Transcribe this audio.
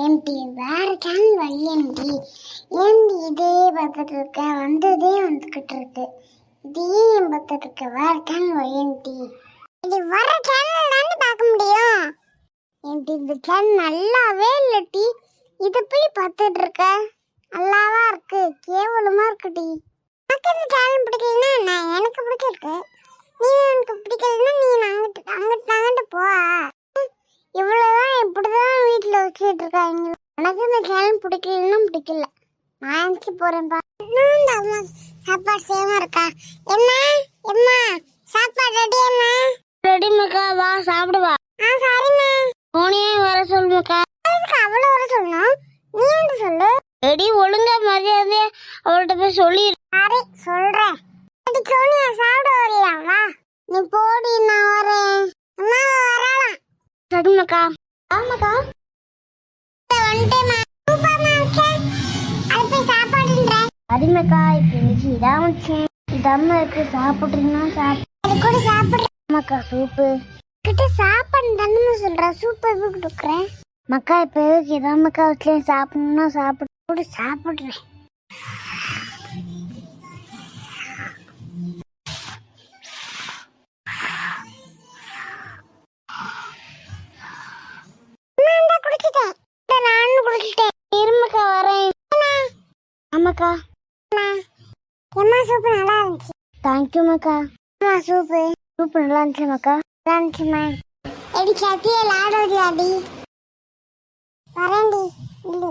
ஏன்டி வேற சேனல் வையேன்டி. ஏன்டி இதே பார்த்துட்டு இருக்க? வந்ததே வந்துகிட்டு இருக்கு. இதையும் பார்த்துட்டு இருக்க. வேற சேனல் வையேன்டி. இது வர சேனல் தானே பார்க்க முடியும். ஏன்டி இந்த சேனல் நல்லாவே இல்லட்டி. இதை போய் பார்த்துட்டு இருக்க. நல்லாவா இருக்கு? கேவலமா இருக்குடி. எனக்கு இந்த சேனல் பிடிக்கலன்னா நான் எனக்கு பிடிச்சிருக்கு. நீ எனக்கு பிடிக்கலன்னா நீ அங்கிட்டு போ. இவ்வளவுதான் இப்படிதான் வீட்டுல வச்சுட்டு இருக்காங்க. எனக்கு இந்த சேனல் பிடிக்கலன்னா பிடிக்கல. நான் எந்திரிச்சு போறேன்ப்பா. அம்மா சாப்பாடு சேமா இருக்கா? எம்மா எம்மா சாப்பாடு ரெடி? அம்மா ரெடி மக்கா, வா சாப்பிடுவா. சரிம்மா. போனியே வர சொல்லுக்கா. அவ்வளவு வர சொல்லணும். நீ வந்து சொல்லு. ரெடி ஒழுங்கா மரியாதையா அவள்கிட்ட போய் சொல்லி. சரி சொல்றேன். சோனியா சாப்பிட வரியா? வா நீ போடி, நான் வரேன். அம்மா வரலாம். சரிம்மாக்கா. ஆமாக்கா வந்துட்டேம்மா. சூப்பர்மா. ஓகே அது போய் சாப்பாடுன்றேன். சரிம்மாக்கா. இப்போ இன்னைக்கு இதான் வச்சேன். இதம்மா இருக்கு, சாப்பிட்றீங்கன்னா அது கூட சாப்பிட்றேன். ஆமாக்கா சூப்பு கிட்ட சாப்பாடு தானே சொல்கிறா. சூப்பு எப்படி கொடுக்குறேன் மக்கா? இப்போ எதுக்கு இதாமக்கா வச்சுலேயும் சாப்பிடணும்னா சாப்பிட கூட சாப்பிட்றேன். இருமக்கா வரேன். ஆமாக்கா. எம்மா சூப்பு நல்லா இருந்துச்சு. தேங்க்யூ மக்கா. சூப்பு நல்லா இருந்துச்சு மக்கா. நல்லா இருந்துச்சுமா. எடி சத்தியே லாடோடி அடி வரேன்டி. இல்லை